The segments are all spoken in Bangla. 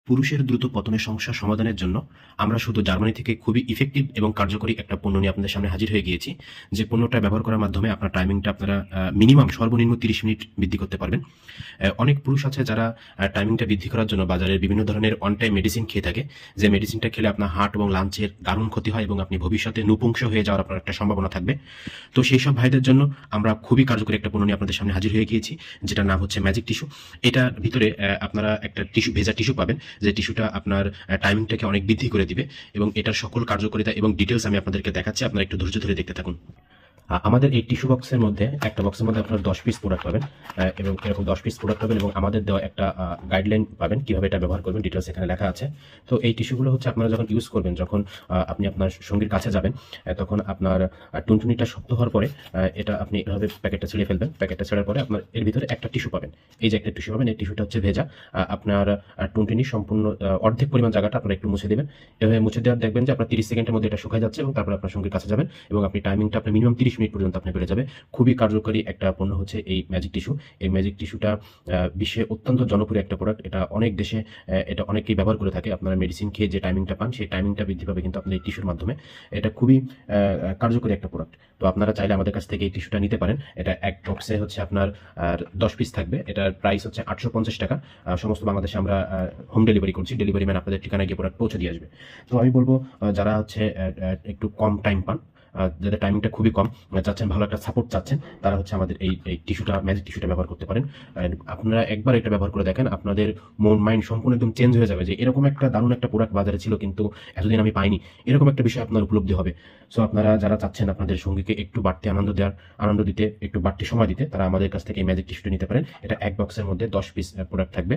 পুরুষের দ্রুত পতনের সমস্যা সমাধানের জন্য আমরা শুধু জার্মানি থেকে খুবই ইফেক্টিভ এবং কার্যকরী একটা পণ্য নিয়ে আপনাদের সামনে হাজির হয়ে গিয়েছি। যে পণ্যটা ব্যবহার করার মাধ্যমে আপনার টাইমিংটা আপনারা মিনিমাম সর্বনিম্ন 30 মিনিট বৃদ্ধি করতে পারবেন। অনেক পুরুষ আছে যারা টাইমিংটা বৃদ্ধি করার জন্য বাজারের বিভিন্ন ধরনের অন টাইম মেডিসিন খেয়ে থাকে, যে মেডিসিনটা খেলে আপনার হার্ট এবং লাঞ্চের দারুণ ক্ষতি হয় এবং আপনি ভবিষ্যতে নপুংস হয়ে যাওয়ার আপনার একটা সম্ভাবনা থাকবে। তো সেই সব ভাইদের জন্য আমরা খুবই কার্যকরী একটা পণ্য নিয়ে আপনাদের সামনে হাজির হয়ে গিয়েছি, যেটার নাম হচ্ছে ম্যাজিক টিস্যু। এটার ভিতরে আপনারা একটা টিস্যু, ভেজা টিস্যু পাবেন, যে টিস্যুটা আপনার টাইমিংটাকে অনেক বৃদ্ধি করে দিবে এবং এটার সকল কার্যকারিতা এবং ডিটেলস আমি আপনাদেরকে দেখাচ্ছি। আপনারা একটু ধৈর্য ধরে দেখতে থাকুন। আমাদের এই টিস্যু বক্সের মধ্যে, একটা বক্সের মধ্যে আপনারা 10 পিস প্রোডাক্ট পাবেন এবং এরকম 10 পিস প্রোডাক্ট পাবেন এবং আমাদের দেওয়া একটা গাইডলাইন পাবেন কিভাবে এটা ব্যবহার করবেন, ডিটেলস এখানে লেখা আছে। তো এই টিস্যুগুলো হচ্ছে আপনারা যখন ইউজ করবেন, যখন আপনি আপনার সঙ্গীর কাছে যাবেন, তখন আপনার টুনটুনিটা শক্ত হওয়ার পরে এটা আপনি এভাবে প্যাকেটটা ছিঁড়ে ফেলবেন। প্যাকেটটা ছেড়ার পরে আপনার এর ভিতরে একটা টিস্যু পাবেন। এই যে একটা টিস্যু পাবেন, এই টিস্যুটা হচ্ছে ভেজা। আপনার টুনটুনির সম্পূর্ণ অর্ধেক পরিমাণ জায়গাটা আপনারা একটু মুছে দেবেন। এভাবে মুছে দেওয়ার দেখবেন যে আপনার 30 সেকেন্ডের মধ্যে এটা শুকায় যাচ্ছে এবং তারপর আপনার সঙ্গীর কাছে যাবেন এবং আপনি টাইমিংটা আপনি মিনিমাম 30 মিনিট পর্যন্ত আপনি বেড়ে যাবে। খুবই কার্যকরী একটা পণ্য হচ্ছে এই ম্যাজিক টিস্যু। এই ম্যাজিক টিস্যুটা বিশ্বে অত্যন্ত জনপ্রিয় একটা প্রোডাক্ট। এটা অনেক দেশে এটা অনেকেই ব্যবহার করে থাকে। আপনারা মেডিসিন খেয়ে যে টাইমিংটা পান, সেই টাইমিংটা বৃদ্ধি পাবে কিন্তু আপনার এই টিস্যুর মাধ্যমে। এটা খুবই কার্যকরী একটা প্রোডাক্ট। তো আপনারা চাইলে আমাদের কাছ থেকে এই টিস্যুটা নিতে পারেন। এটা এক বক্সে হচ্ছে আপনার 10 পিস থাকবে। এটার প্রাইস হচ্ছে 850 টাকা। সমস্ত বাংলাদেশে আমরা হোম ডেলিভারি করছি। ডেলিভারি ম্যান আপনাদের ঠিকানায় গিয়ে প্রোডাক্ট পৌঁছে দিয়ে আসবে। তো আমি বলবো, যারা হচ্ছে একটু কম টাইম পান, যাদের টাইমিংটা খুবই কম, চাচ্ছেন ভালো একটা সাপোর্ট চাচ্ছেন, তারা হচ্ছে আমাদের এই টিস্যুটা, ম্যাজিক টিস্যুটা ব্যবহার করতে পারেন। আপনারা একবার এটা ব্যবহার করে দেখেন, আপনাদের মন মাইন্ড সম্পূর্ণ একদম চেঞ্জ হয়ে যাবে যে এরকম একটা দারুণ একটা প্রোডাক্ট বাজারে ছিল কিন্তু এতদিন আমি পাইনি, এরকম একটা বিষয় আপনার উপলব্ধি হবে। সো আপনারা যারা চাচ্ছেন আপনাদের সঙ্গীকে একটু বাড়তি আনন্দ দিতে, একটু বাড়তি সময় দিতে, তারা আমাদের কাছ থেকে এই ম্যাজিক টিস্যুটা নিতে পারেন। এটা এক বক্সের মধ্যে 10 পিস প্রোডাক্ট থাকবে।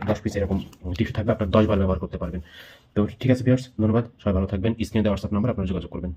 10 পিস এরকম টিস্যু থাকবে, আপনার 10 বার ব্যবহার করতে পারবেন। তো ঠিক আছে ভিউয়ার্স, ধন্যবাদ, সবাই ভালো থাকবেন। স্ক্রিনে দেওয়া হোয়াটসঅ্যাপ নাম্বার, আপনারা যোগাযোগ করবেন।